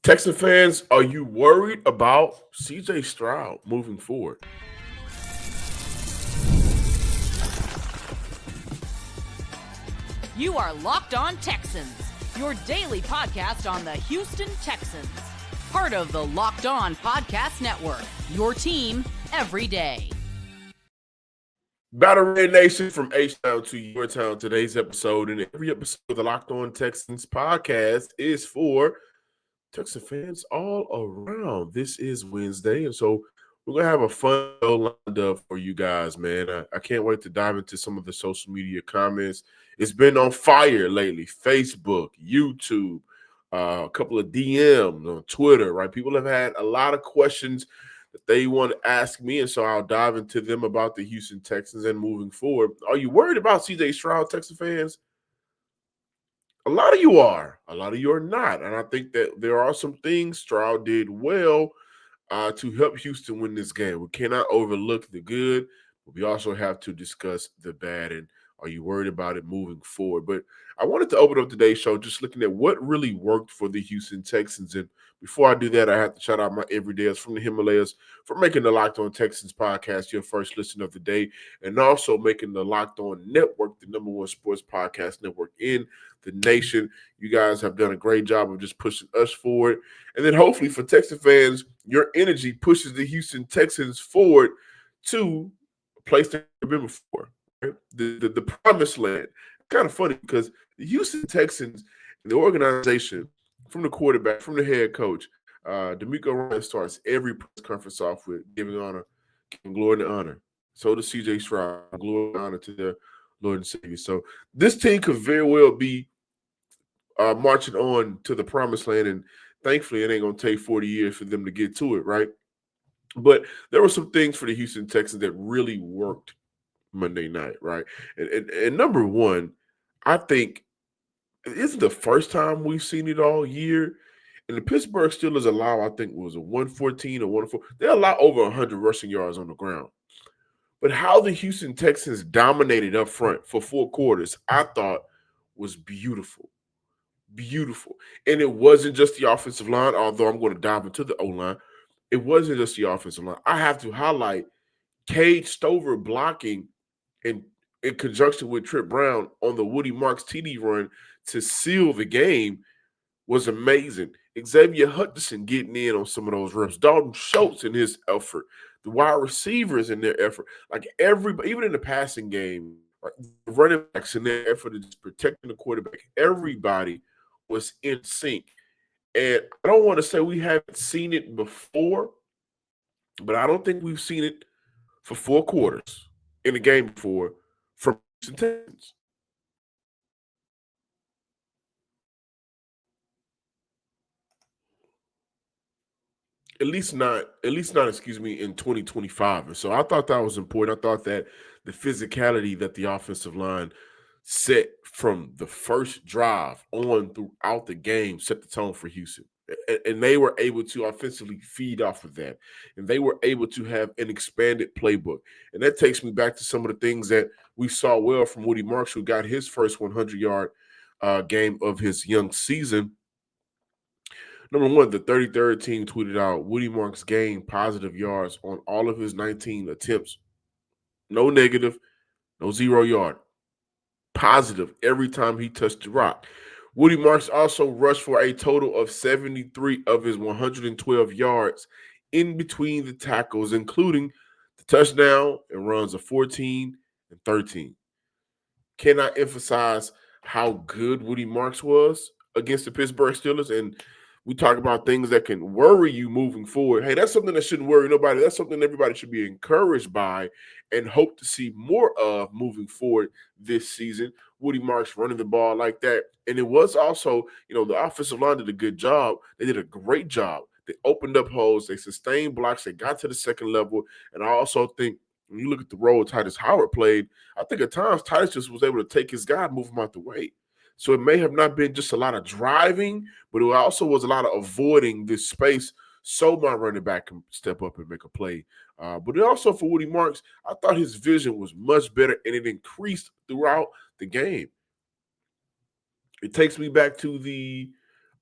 Texan fans, are you worried about CJ Stroud moving forward? You are Locked On Texans, your daily podcast on the Houston Texans. Part of the Locked On Podcast Network, your team every day. Battle Red Nation, from H-Town to your town. Today's episode and every episode of the Locked On Texans podcast is for Texan fans all around. This is Wednesday, and so we're going to have a fun show lined up for you guys, man. I can't wait to dive into some of the social media comments. It's been on fire lately. Facebook, YouTube, a couple of DMs on Twitter, right? People have had a lot of questions that they want to ask me, and so I'll dive into them about the Houston Texans and moving forward. Are you worried about CJ Stroud, Texan fans? A lot of you are. A lot of you are not. And I think that there are some things Stroud did well to help Houston win this game. We cannot overlook the good, but we also have to discuss the bad. And are you worried about it moving forward? But I wanted to open up today's show just looking at what really worked for the Houston Texans. And before I do that, I have to shout out my everydayers from the Himalayas for making the Locked On Texans podcast your first listen of the day, and also making the Locked On Network the number one sports podcast network in the nation. You guys have done a great job of just pushing us forward. And then hopefully for Texan fans, your energy pushes the Houston Texans forward to a place they've been before, right? The promised land. It's kind of funny because the Houston Texans, the organization, from the quarterback, from the head coach, Nico Ryan starts every press conference off with giving glory and honor. So does CJ Stroud, glory and honor to their Lord and Savior. So this team could very well be marching on to the promised land, and thankfully it ain't going to take 40 years for them to get to it, right? But there were some things for the Houston Texans that really worked Monday night, right? And number one, I think it's the first time we've seen it all year. And the Pittsburgh Steelers allow, I think, was a 114 or 104. They allow over 100 rushing yards on the ground. But how the Houston Texans dominated up front for 4 quarters, I thought was beautiful. Beautiful. And it wasn't just the offensive line, although I'm going to dive into the O-line. It wasn't just the offensive line. I have to highlight Cade Stover blocking in conjunction with Trip Brown on the Woody Marks TD run to seal the game was amazing. Xavier Hutchinson getting in on some of those reps. Dalton Schultz in his effort. The wide receivers in their effort. Like everybody, even in the passing game, right, the running backs in their effort of just protecting the quarterback, everybody was in sync. And I don't want to say we haven't seen it before, but I don't think we've seen it for 4 quarters in a game before from Houston Texans. Excuse me, in 2025. And so I thought that was important. I thought that the physicality that the offensive line set from the first drive on throughout the game set the tone for Houston. And they were able to offensively feed off of that. And they were able to have an expanded playbook. And that takes me back to some of the things that we saw well from Woody Marks, who got his first 100-yard game of his young season. Number one, the 33rd team tweeted out Woody Marks gained positive yards on all of his 19 attempts. No negative, no 0 yard. Positive every time he touched the rock. Woody Marks also rushed for a total of 73 of his 112 yards in between the tackles, including the touchdown and runs of 14 and 13. Cannot emphasize how good Woody Marks was against the Pittsburgh Steelers. And we talk about things that can worry you moving forward. Hey, that's something that shouldn't worry nobody. That's something everybody should be encouraged by and hope to see more of moving forward this season. Woody Marks running the ball like that. And it was also, the offensive line did a good job. They did a great job. They opened up holes. They sustained blocks. They got to the second level. And I also think when you look at the role Titus Howard played, I think at times Titus just was able to take his guy and move him out the way. So it may have not been just a lot of driving, but it also was a lot of avoiding this space so my running back can step up and make a play. But it also for Woody Marks, I thought his vision was much better, and it increased throughout the game. It takes me back to the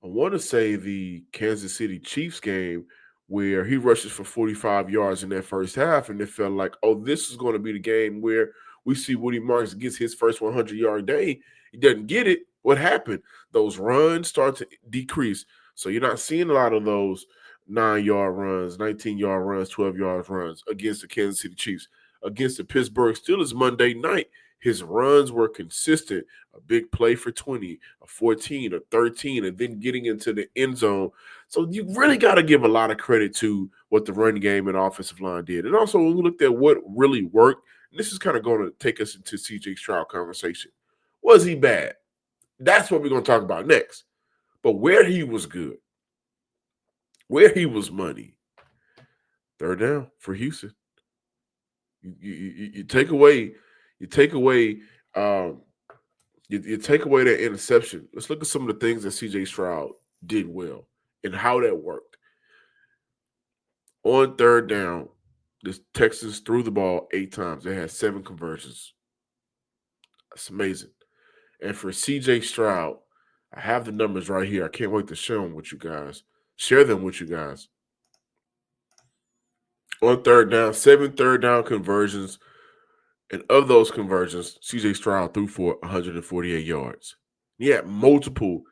I want to say the Kansas City Chiefs game where he rushes for 45 yards in that first half, and it felt like, oh, this is going to be the game where we see Woody Marks gets his first 100-yard day. He doesn't get it. What happened? Those runs start to decrease. So you're not seeing a lot of those 9-yard runs, 19-yard runs, 12-yard runs against the Kansas City Chiefs. Against the Pittsburgh Steelers Monday night, his runs were consistent. A big play for 20, a 14, a 13, and then getting into the end zone. So you really got to give a lot of credit to what the run game and offensive line did. And also, when we looked at what really worked, and this is kind of going to take us into CJ Stroud conversation. Was he bad? That's what we're going to talk about next. But where he was good, where he was money, third down for Houston. You take away you take away you take away that interception. Let's look at some of the things that CJ Stroud did well and how that worked. On third down, the Texans threw the ball 8 times. They had 7 conversions. That's amazing. And for CJ Stroud, I have the numbers right here. I can't wait to share them with you guys. Share them with you guys. On third down, 7 third down conversions. And of those conversions, CJ Stroud threw for 148 yards. He had multiple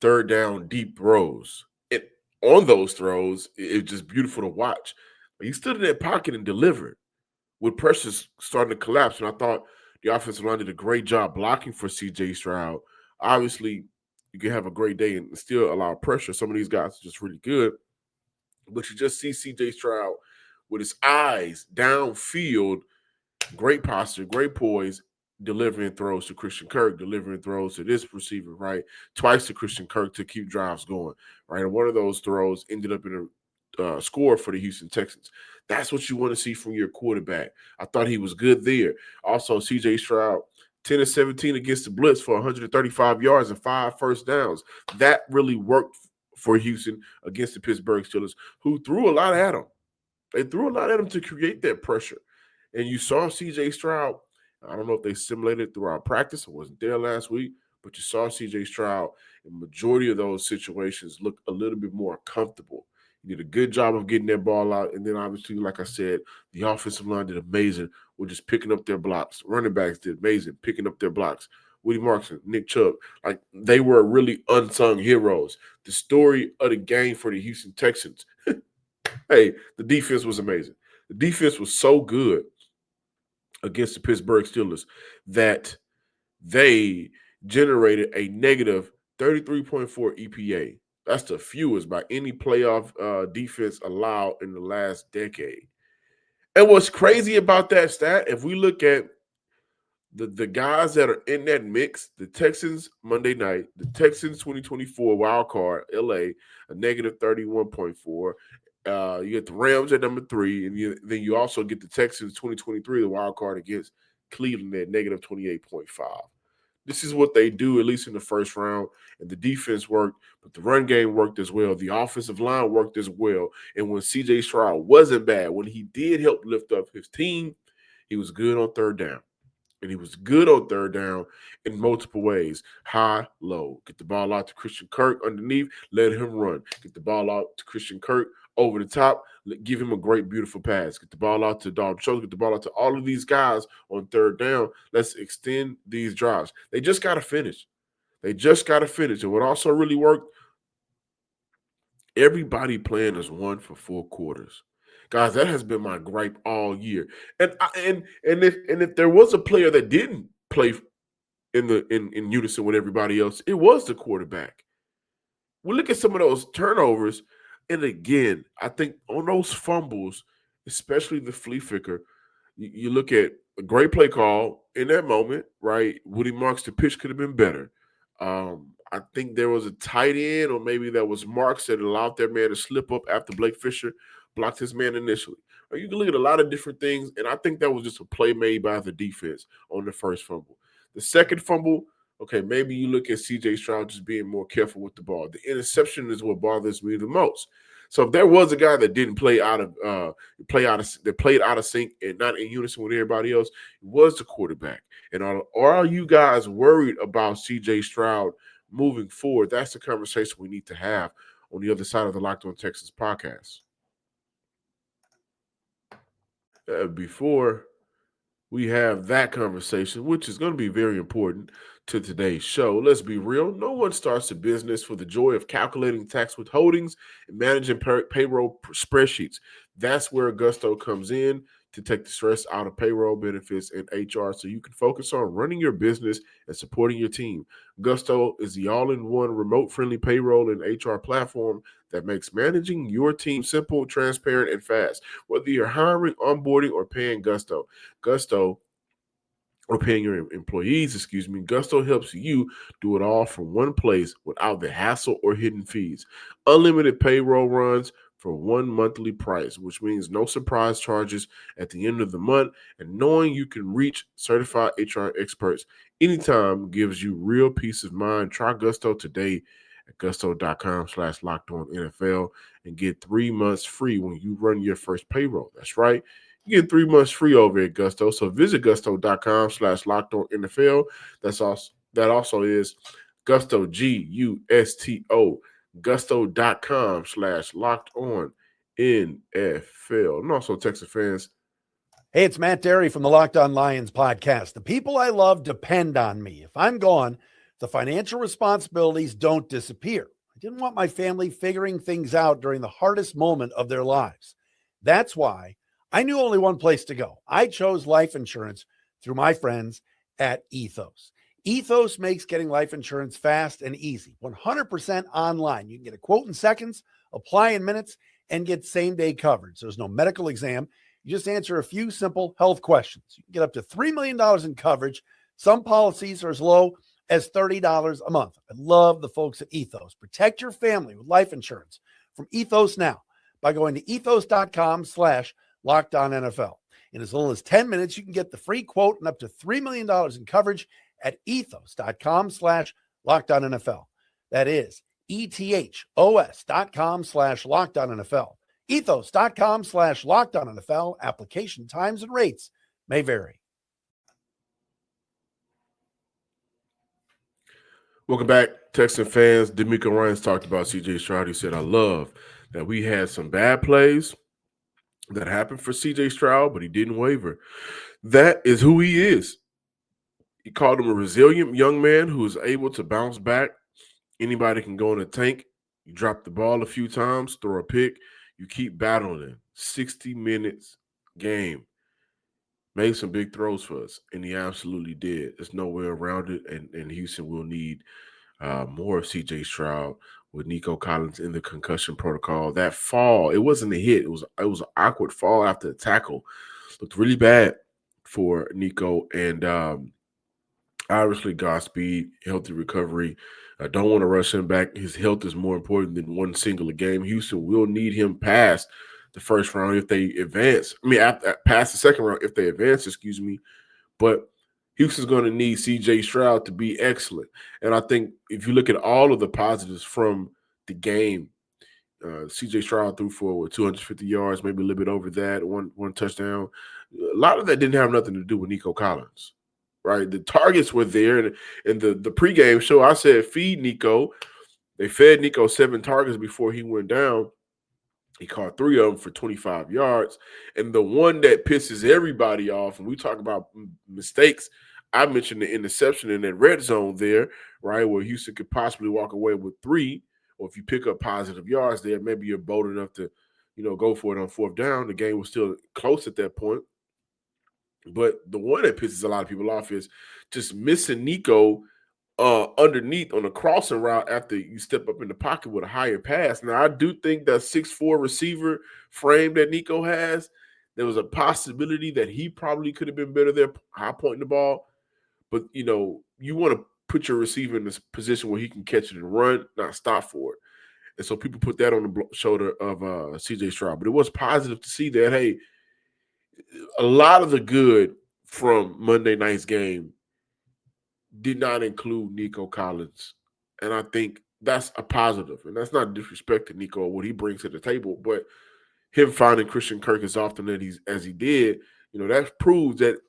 third down deep throws. And on those throws, it's just beautiful to watch. He stood in that pocket and delivered with pressures starting to collapse. And I thought the offensive line did a great job blocking for CJ Stroud. Obviously, you can have a great day and still allow pressure. Some of these guys are just really good. But you just see CJ Stroud with his eyes downfield, great posture, great poise, delivering throws to Christian Kirk, delivering throws to this receiver, right? Twice to Christian Kirk to keep drives going, right? And one of those throws ended up in a score for the Houston Texans. That's what you want to see from your quarterback. I thought he was good there. Also, CJ Stroud, 10 of 17 against the blitz for 135 yards and 5 first downs. That really worked for Houston against the Pittsburgh Steelers, who threw a lot at him. They threw a lot at him to create that pressure. And you saw CJ Stroud. I don't know if they simulated throughout practice. I wasn't there last week, but you saw CJ Stroud in the majority of those situations look a little bit more comfortable. He did a good job of getting that ball out. And then obviously, like I said, the offensive line did amazing with just picking up their blocks. Running backs did amazing, picking up their blocks. Woody Marks, Nick Chubb, like they were really unsung heroes. The story of the game for the Houston Texans. Hey, the defense was amazing. The defense was so good against the Pittsburgh Steelers that they generated a negative 33.4 EPA. That's the fewest by any playoff defense allowed in the last decade. And what's crazy about that stat, if we look at the guys that are in that mix, the Texans Monday night, the Texans 2024 wild card, LA, a negative 31.4. You get the Rams at number 3, and then you also get the Texans 2023, the wild card against Cleveland at negative 28.5. This is what they do, at least in the first round, and the defense worked, but the run game worked as well. The offensive line worked as well, and when CJ Stroud wasn't bad, when he did help lift up his team, he was good on third down. And he was good on third down in multiple ways. High, low. Get the ball out to Christian Kirk underneath. Let him run. Get the ball out to Christian Kirk over the top. Give him a great, beautiful pass. Get the ball out to Dalton Schultz. Get the ball out to all of these guys on third down. Let's extend these drives. They just got to finish. They just got to finish. And what also really worked, everybody playing as one for 4 quarters. Guys, that has been my gripe all year. And if there was a player that didn't play in unison with everybody else, it was the quarterback. We look at some of those turnovers, and again, I think on those fumbles, especially the flea flicker, you look at a great play call in that moment, right? Woody Marks, the pitch could have been better. I think there was a tight end, or maybe that was Marks that allowed that man to slip up after Blake Fisher blocked his man initially. Or you can look at a lot of different things, and I think that was just a play made by the defense on the first fumble. The second fumble, okay, maybe you look at CJ Stroud just being more careful with the ball. The interception is what bothers me the most. So if there was a guy that didn't play out of played out of sync and not in unison with everybody else, it was the quarterback. And are you guys worried about CJ Stroud moving forward? That's the conversation we need to have on the other side of the Locked On Texans podcast. Before we have that conversation, which is going to be very important to today's show. Let's be real. No one starts a business for the joy of calculating tax withholdings and managing payroll spreadsheets. That's where Gusto comes in to take the stress out of payroll, benefits, and HR so you can focus on running your business and supporting your team. Gusto is the all-in-one remote-friendly payroll and HR platform that makes managing your team simple, transparent, and fast. Whether you're hiring, onboarding, or paying Gusto, or paying your employees, Gusto helps you do it all from one place without the hassle or hidden fees. Unlimited payroll runs for one monthly price, which means no surprise charges at the end of the month, and knowing you can reach certified HR experts anytime gives you real peace of mind. Try Gusto today at gusto.com/lockedonnfl and get 3 months free when you run your first payroll. That's right. You get 3 months free over at Gusto. So visit gusto.com/lockedonnfl. That also is Gusto, Gusto, gusto.com/lockedonnfl. And also, Texas fans. Hey, it's Matt Derry from the Locked On Lions podcast. The people I love depend on me. If I'm gone, the financial responsibilities don't disappear. I didn't want my family figuring things out during the hardest moment of their lives. That's why I knew only one place to go. I chose life insurance through my friends at Ethos. Ethos makes getting life insurance fast and easy, 100% online. You can get a quote in seconds, apply in minutes, and get same-day coverage. There's no medical exam. You just answer a few simple health questions. You can get up to $3 million in coverage. Some policies are as low as $30 a month. I love the folks at Ethos. Protect your family with life insurance from Ethos now by going to ethos.com/LockedOnNFL. In as little as 10 minutes, you can get the free quote and up to $3 million in coverage at ethos.com/LockedOnNFL. That is ethos.com/LockedOnNFL. Ethos.com/LockedOnNFL. Application times and rates may vary. Welcome back, Texan fans. D'Amico Ryans talked about C.J. Stroud. He said, I love that we had some bad plays that happened for C.J. Stroud, but he didn't waver. That is who he is. He called him a resilient young man who is able to bounce back. Anybody can go in a tank. You drop the ball a few times, throw a pick. You keep battling. 60 minutes game. Made some big throws for us, and he absolutely did. There's no way around it, and Houston will need more of C.J. Stroud with Nico Collins in the concussion protocol. That fall, it wasn't a hit. It was an awkward fall after the tackle. Looked really bad for Nico, and obviously Godspeed, healthy recovery. I don't want to rush him back. His health is more important than one single game. Houston will need him past the first round if they advance. Past the second round if they advance, But Houston's going to need C.J. Stroud to be excellent. And I think if you look at all of the positives from the game, C.J. Stroud threw for 250 yards, maybe a little bit over that, one touchdown. A lot of that didn't have nothing to do with Nico Collins, right? The targets were there. And in the pregame show, I said, feed Nico. They fed Nico 7 targets before he went down. He caught 3 of them for 25 yards. And the one that pisses everybody off, and we talk about mistakes, I mentioned the interception in that red zone there, right, where Houston could possibly walk away with 3. Or if you pick up positive yards there, maybe you're bold enough to, go for it on 4th down. The game was still close at that point. But the one that pisses a lot of people off is just missing Nico underneath on a crossing route after you step up in the pocket with a higher pass. Now, I do think that 6'4" receiver frame that Nico has, there was a possibility that he probably could have been better there high pointing the ball. But, you want to put your receiver in this position where he can catch it and run, not stop for it. And so people put that on the shoulder of C.J. Stroud. But it was positive to see that, hey, a lot of the good from Monday night's game did not include Nico Collins. And I think that's a positive. And that's not disrespect to Nico or what he brings to the table, but him finding Christian Kirk as often as he did, that proves that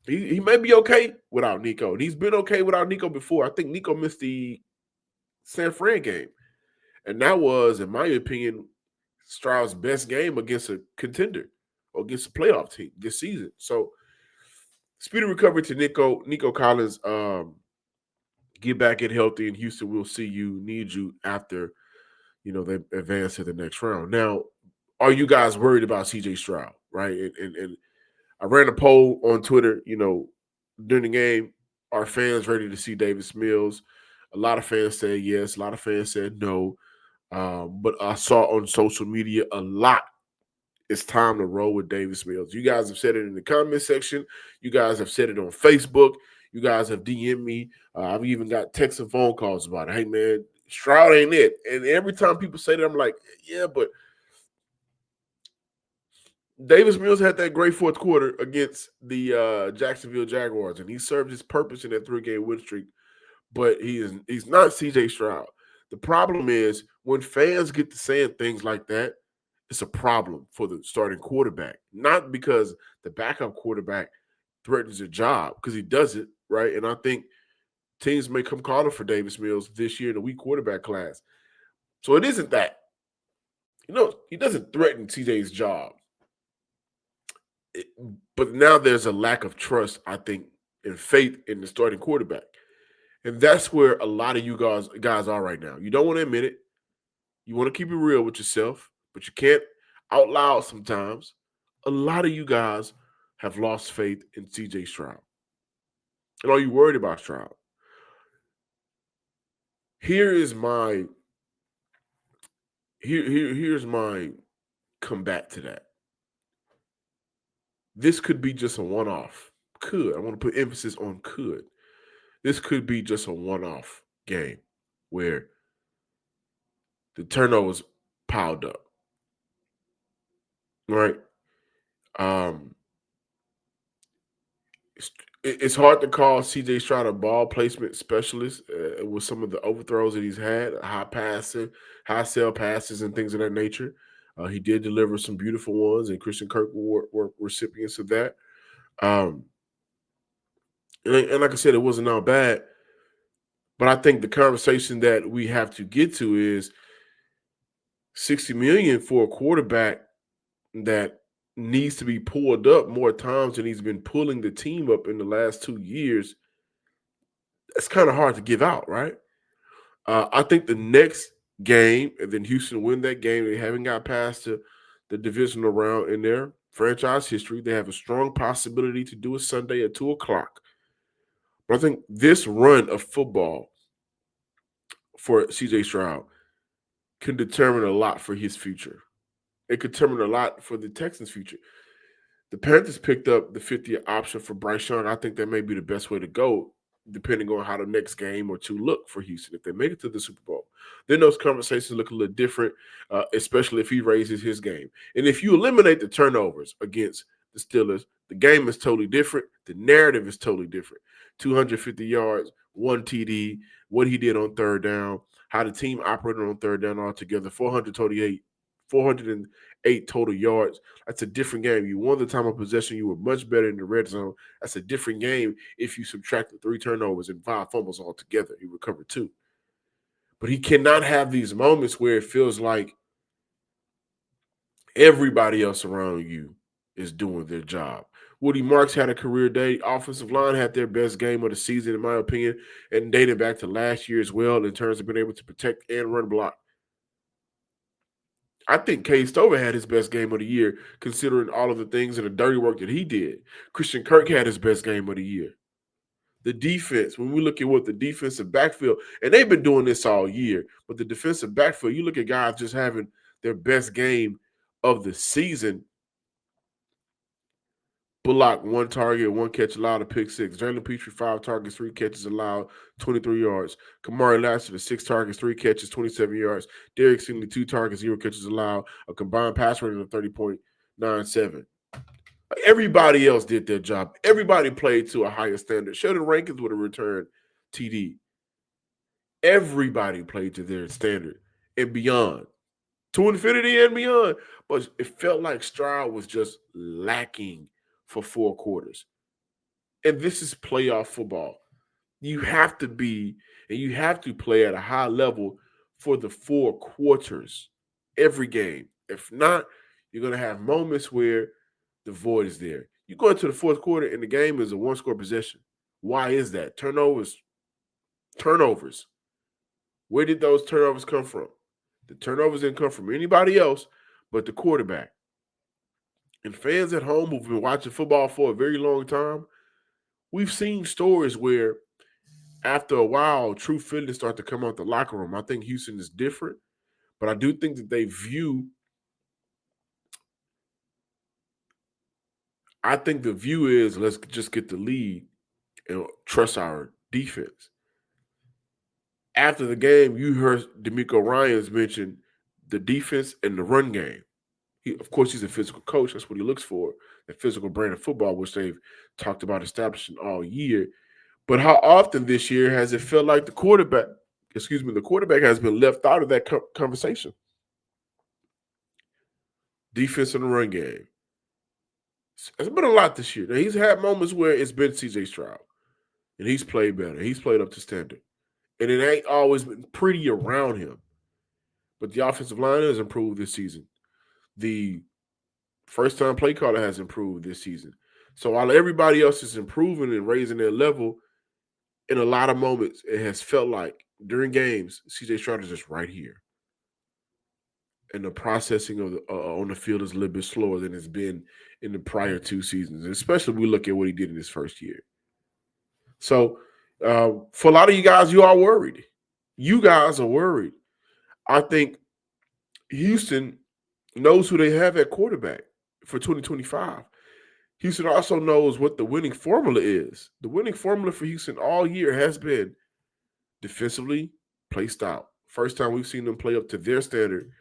he may be okay without Nico. And he's been okay without Nico before. I think Nico missed the San Fran game. And that was, in my opinion, Stroud's best game against a contender or against a playoff team this season. So speedy recovery to Nico Collins. Get back in healthy, and Houston will see you, need you after, they advance to the next round. Now, are you guys worried about CJ Stroud, right? And I ran a poll on Twitter, during the game. Are fans ready to see Davis Mills? A lot of fans said yes. A lot of fans said no. But I saw on social media a lot. It's time to roll with Davis Mills. You guys have said it in the comment section. You guys have said it on Facebook. You guys have DM'd me. I've even got texts and phone calls about it. Hey, man, Stroud ain't it. And every time people say that, I'm like, yeah, but Davis Mills had that great fourth quarter against the Jacksonville Jaguars, and he served his purpose in that 3-game win streak. But he's not CJ Stroud. The problem is when fans get to saying things like that, it's a problem for the starting quarterback. Not because the backup quarterback threatens a job, because he doesn't, right? And I think teams may come calling for Davis Mills this year in the weak quarterback class. So it isn't that. He doesn't threaten CJ's job. But now there's a lack of trust, I think, and faith in the starting quarterback. And that's where a lot of you guys are right now. You don't want to admit it. You want to keep it real with yourself, but you can't out loud sometimes. A lot of you guys have lost faith in CJ Stroud. And are you worried about Stroud? Here's my combat to that. This could be just a one-off. Could. I want to put emphasis on could. This could be just a one-off game where the turnovers piled up. Right? It's hard to call CJ Stroud a ball placement specialist with some of the overthrows that he's had, high sell passes, and things of that nature. He did deliver some beautiful ones, and Christian Kirk were recipients of that. And like I said, it wasn't all bad. But I think the conversation that we have to get to is $60 million for a quarterback that needs to be pulled up more times than he's been pulling the team up in the last 2 years. That's kind of hard to give out, right? I think the next game, and then Houston win that game, they haven't got past the divisional round in their franchise history. They have a strong possibility to do it Sunday at 2 o'clock. But I think this run of football for CJ Stroud can determine a lot for his future. It could determine a lot for the Texans' future. The Panthers picked up the 50th option for Bryce Young. I think that may be the best way to go, depending on how the next game or two look for Houston. If they make it to the Super Bowl, then those conversations look a little different, especially if he raises his game. And if you eliminate the turnovers against the Steelers, the game is totally different. The narrative is totally different. 250 yards, 1 TD, what he did on third down, how the team operated on third down altogether, 408 total yards. That's a different game. You won the time of possession. You were much better in the red zone. That's a different game if you subtract the 3 turnovers and 5 fumbles altogether. He recovered 2. But he cannot have these moments where it feels like everybody else around you is doing their job. Woody Marks had a career day. Offensive line had their best game of the season, in my opinion, and dating back to last year as well in terms of being able to protect and run block. I think Cade Stover had his best game of the year, considering all of the things and the dirty work that he did. Christian Kirk had his best game of the year. The defense, when we look at what the defensive backfield, and they've been doing this all year, but the defensive backfield, you look at guys just having their best game of the season. Bullock, 1 target, 1 catch allowed, a pick 6. Jalen Petrie, 5 targets, 3 catches allowed, 23 yards. Kamari Lassiter, 6 targets, 3 catches, 27 yards. Derek Stingley, 2 targets, 0 catches allowed, a combined pass rating of 30.97. Everybody else did their job. Everybody played to a higher standard. Sheldon Rankins would have returned TD. Everybody played to their standard and beyond. To infinity and beyond. But it felt like Stroud was just lacking for 4 quarters. And this is playoff football. You have to be, and you have to play at a high level for the 4 quarters every game. If not, you're going to have moments where the void is there. You go into the fourth quarter and the game is a one-score possession. Why is that? Turnovers. Where did those turnovers come from? The turnovers didn't come from anybody else but the quarterback. And fans at home who've been watching football for a very long time, we've seen stories where after a while, true feelings start to come out the locker room. I think Houston is different, but I do think that I think the view is let's just get the lead and trust our defense. After the game, you heard D'Amico Ryans mention the defense and the run game. Of course, he's a physical coach. That's what he looks for, the physical brand of football, which they've talked about establishing all year. But how often this year has it felt like the quarterback has been left out of that conversation? Defense and the run game. It's been a lot this year. Now, he's had moments where it's been C.J. Stroud, and he's played better. He's played up to standard. And it ain't always been pretty around him. But the offensive line has improved this season. The first-time play caller has improved this season. So while everybody else is improving and raising their level, in a lot of moments, it has felt like during games, C.J. Stroud is just right here. And the processing of on the field is a little bit slower than it's been in the prior 2 seasons, especially when we look at what he did in his first year. So for a lot of you guys, you are worried. You guys are worried. I think Houston knows who they have at quarterback for 2025. Houston also knows what the winning formula is. The winning formula for Houston all year has been defensively, play style. First time we've seen them play up to their standard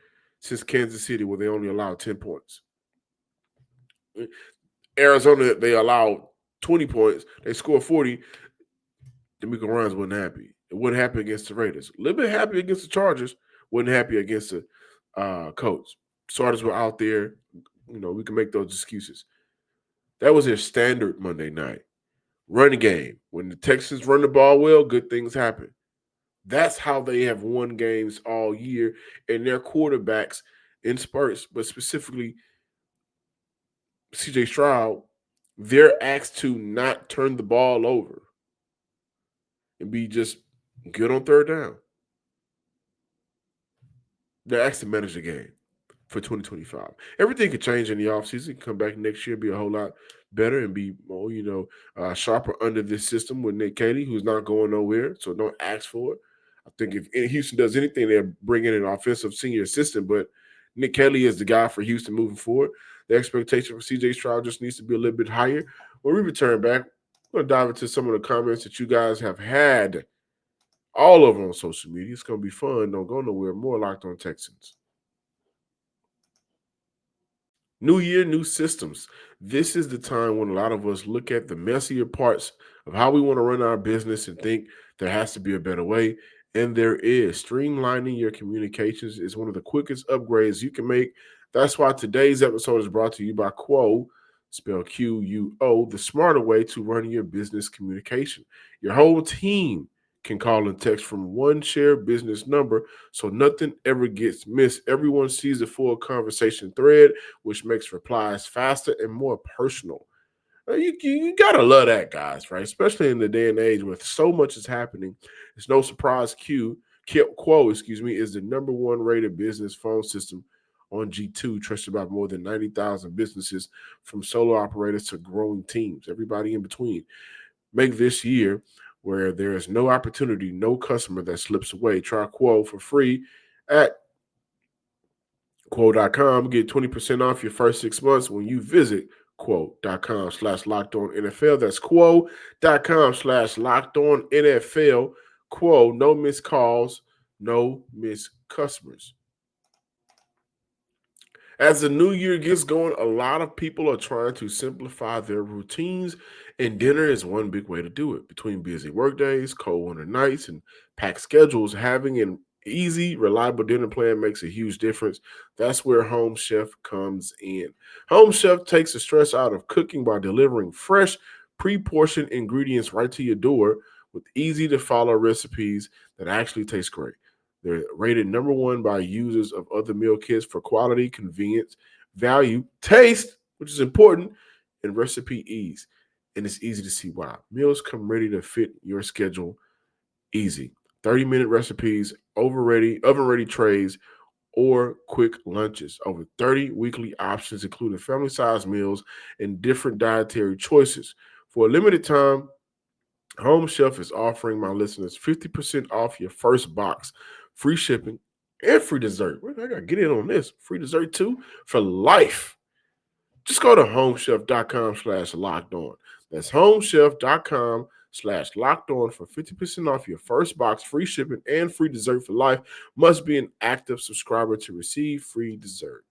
since Kansas City, where they only allowed 10 points. Arizona, they allowed 20 points. They scored 40. D'Amico Ryans wasn't happy. It wasn't happy against the Raiders. A little bit happy against the Chargers. Wasn't happy against the Colts. Starters were out there. You know, we can make those excuses. That was their standard Monday night. Run game. When the Texans run the ball well, good things happen. That's how they have won games all year, and their quarterbacks in spurts, but specifically C.J. Stroud, they're asked to not turn the ball over and be just good on third down. They're asked to manage the game for 2025. Everything could change in the offseason. Come back next year, be a whole lot better and be more, sharper under this system with Nick Caley, who's not going nowhere, so don't ask for it. I think if Houston does anything, they'll bring in an offensive senior assistant, but Nick Caley is the guy for Houston moving forward. The expectation for C.J. Stroud just needs to be a little bit higher. When we return back, we're going to dive into some of the comments that you guys have had all over on social media. It's going to be fun. Don't go nowhere. More Locked On Texans. New year, new systems. This is the time when a lot of us look at the messier parts of how we want to run our business and think there has to be a better way. And there is. Streamlining your communications is one of the quickest upgrades you can make. That's why today's episode is brought to you by Quo, spelled Q-U-O, the smarter way to run your business communication. Your whole team can call and text from one shared business number, so nothing ever gets missed. Everyone sees the full conversation thread, which makes replies faster and more personal. You gotta love that, guys, right? Especially in the day and age where so much is happening. It's no surprise Quo, is the number one rated business phone system on G2, trusted by more than 90,000 businesses, from solo operators to growing teams, everybody in between. Make this year where there is no opportunity, no customer that slips away. Try Quo for free at Quo.com. Get 20% off your first 6 months when you visit Quo.com/LockedOnNFL. That's Quo.com/LockedOnNFL. Quo, no missed calls, no missed customers. As the new year gets going, a lot of people are trying to simplify their routines, and dinner is one big way to do it. Between busy workdays, cold winter nights, and packed schedules, having an easy, reliable dinner plan makes a huge difference. That's where Home Chef comes in. Home Chef takes the stress out of cooking by delivering fresh, pre-portioned ingredients right to your door with easy-to-follow recipes that actually taste great. They're rated number one by users of other meal kits for quality, convenience, value, taste, which is important, and recipe ease. And it's easy to see why. Meals come ready to fit your schedule easy. 30-minute recipes, oven-ready trays, or quick lunches. Over 30 weekly options, including family-sized meals and different dietary choices. For a limited time, Home Chef is offering my listeners 50% off your first box, free shipping, and free dessert. I got to get in on this. Free dessert too for life. Just go to homechef.com/locked on. That's homechef.com/locked on for 50% off your first box, free shipping, and free dessert for life. Must be an active subscriber to receive free dessert.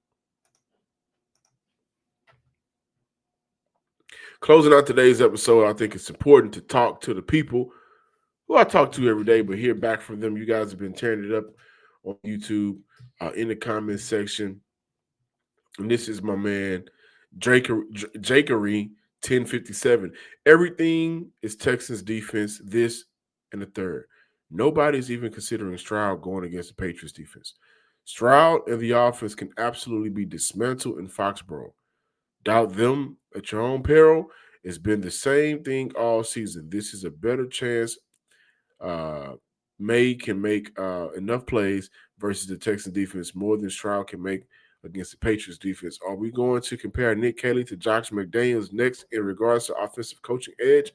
Closing out today's episode, I think it's important to talk to the people who I talk to every day, but hear back from them. You guys have been tearing it up on YouTube, in the comments section. And this is my man, Jakery 1057. Everything is Texans defense, this and the third. Nobody's even considering Stroud going against the Patriots defense. Stroud and the offense can absolutely be dismantled in Foxborough. Doubt them at your own peril. It's been the same thing all season. This is a better chance. May can make enough plays versus the Texans defense more than Stroud can make against the Patriots defense. Are we going to compare Nick Caley to Josh McDaniels next in regards to offensive coaching edge?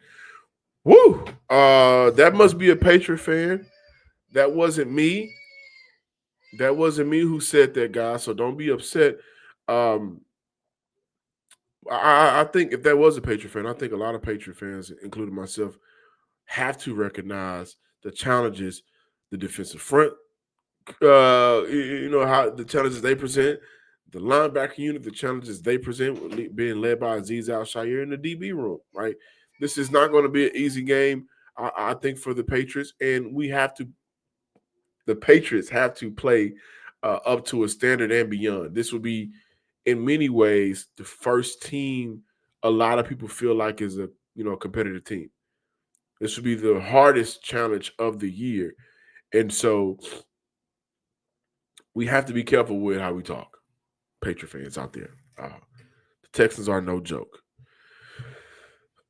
Woo! That must be a Patriot fan. That wasn't me. That wasn't me who said that, guys. So don't be upset. I think if that was a Patriot fan, I think a lot of Patriot fans, including myself, have to recognize the challenges the defensive front, how the challenges they present, the linebacker unit, the challenges they present, being led by Azeez Al-Shaair in the DB room, right? This is not going to be an easy game, I think, for the Patriots, and the Patriots have to play up to a standard and beyond. This will be, in many ways, the first team a lot of people feel like is a competitive team. This will be the hardest challenge of the year. And so we have to be careful with how we talk, Patriot fans out there. The Texans are no joke.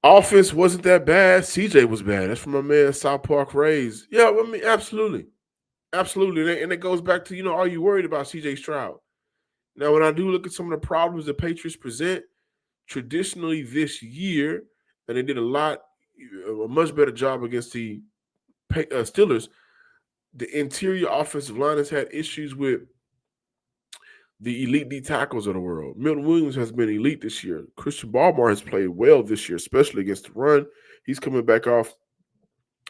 Offense wasn't that bad. CJ was bad. That's from my man, South Park Rays. Yeah, I mean, absolutely. Absolutely. And it goes back to, are you worried about CJ Stroud? Now, when I do look at some of the problems the Patriots present, traditionally this year, and they did a much better job against the Steelers, the interior offensive line has had issues with the elite D tackles of the world. Milton Williams has been elite this year. Christian Barmore has played well this year, especially against the run. He's coming back off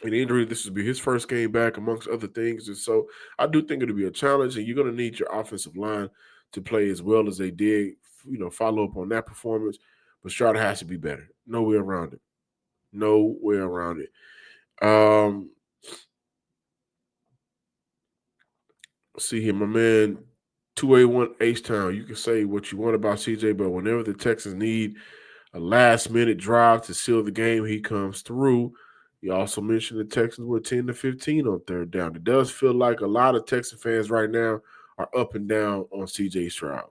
an injury. This will be his first game back, amongst other things. And so I do think it'll be a challenge, and you're going to need your offensive line to play as well as they did, follow up on that performance. But Stroud has to be better. No way around it. No way around it. See here, my man, 281 H-Town. You can say what you want about CJ, but whenever the Texans need a last-minute drive to seal the game, he comes through. He also mentioned the Texans were 10-15 on third down. It does feel like a lot of Texan fans right now are up and down on CJ Stroud.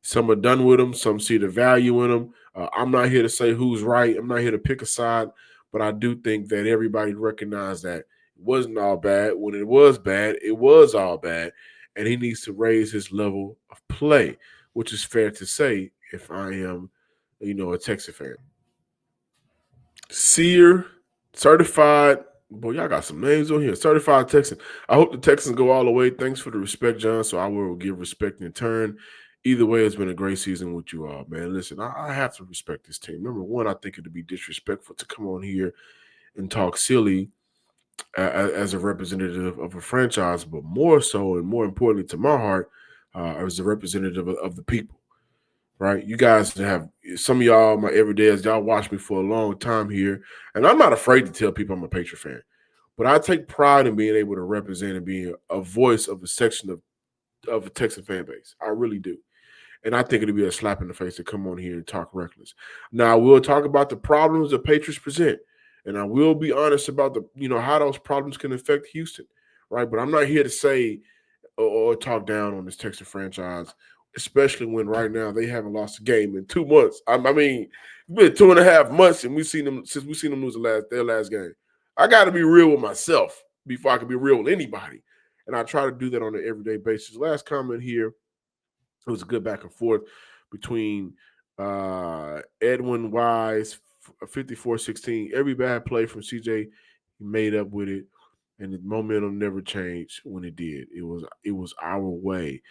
Some are done with him. Some see the value in him. I'm not here to say who's right. I'm not here to pick a side, but I do think that everybody recognized that it wasn't all bad. When it was bad, it was all bad, and he needs to raise his level of play, which is fair to say if I am, a Texas fan. Sear, certified. Boy, y'all got some names on here. Certified Texan. I hope the Texans go all the way. Thanks for the respect, John. So I will give respect in turn. Either way, it's been a great season with you all, man. Listen, I have to respect this team. Number one, I think it would be disrespectful to come on here and talk silly as a representative of a franchise, but more so and more importantly to my heart, as a representative of the people, right? You guys have, some of y'all, my everydayers, y'all watch me for a long time here, and I'm not afraid to tell people I'm a Patriot fan, but I take pride in being able to represent and being a voice of a section of a Texan fan base. I really do. And I think it'll be a slap in the face to come on here and talk reckless. Now, we'll talk about the problems the Patriots present. And I will be honest about how those problems can affect Houston, right? But I'm not here to say or talk down on this Texas franchise, especially when right now they haven't lost a game in 2 months. I mean, it's been 2.5 months since we've seen them lose their last game. I got to be real with myself before I can be real with anybody, and I try to do that on an everyday basis. Last comment here, it was a good back and forth between Edwin Wise, 54-16. Every bad play from CJ, he made up with it, and the momentum never changed when it did. It was our way.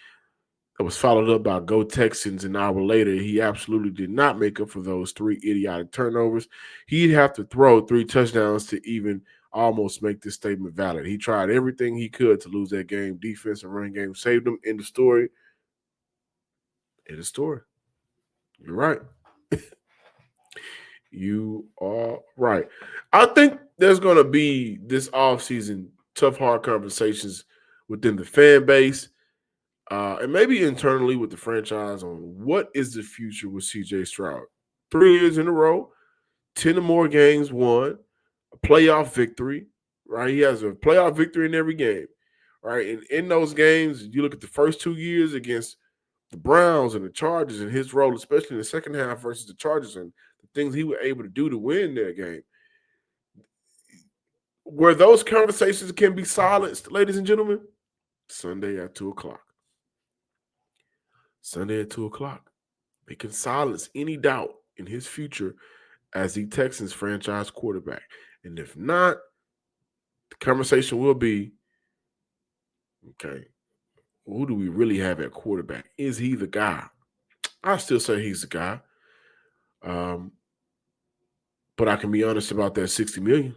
It was followed up by Go Texans an hour later. He absolutely did not make up for those 3 idiotic turnovers. He'd have to throw 3 touchdowns to even almost make this statement valid. He tried everything he could to lose that game. Defense and running game saved him. In the story. You're right. You are right. I think there's going to be this offseason tough, hard conversations within the fan base and maybe internally with the franchise on what is the future with CJ Stroud. 3 years in a row, 10 or more games won, a playoff victory, right? He has a playoff victory in every game, right? And in those games, you look at the first 2 years against the Browns and the Chargers and his role, especially in the second half versus the Chargers and the things he was able to do to win that game. Where those conversations can be silenced, ladies and gentlemen, Sunday at 2 o'clock. Sunday at 2 o'clock. They can silence any doubt in his future as the Texans franchise quarterback. And if not, the conversation will be, okay, who do we really have at quarterback? Is he the guy? I still say he's the guy. But I can be honest about that $60 million.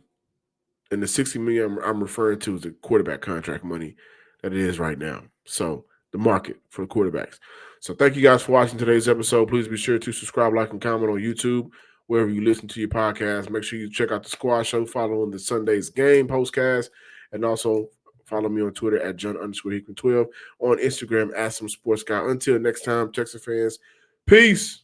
And the $60 million I'm referring to is the quarterback contract money that it is right now. So the market for the quarterbacks. So thank you guys for watching today's episode. Please be sure to subscribe, like, and comment on YouTube, wherever you listen to your podcast. Make sure you check out the Squad Show, follow on the Sunday's Game postcast, and also follow me on Twitter at John_Hickman12, on Instagram at Some Sports Guy. Until next time, Texas fans, peace.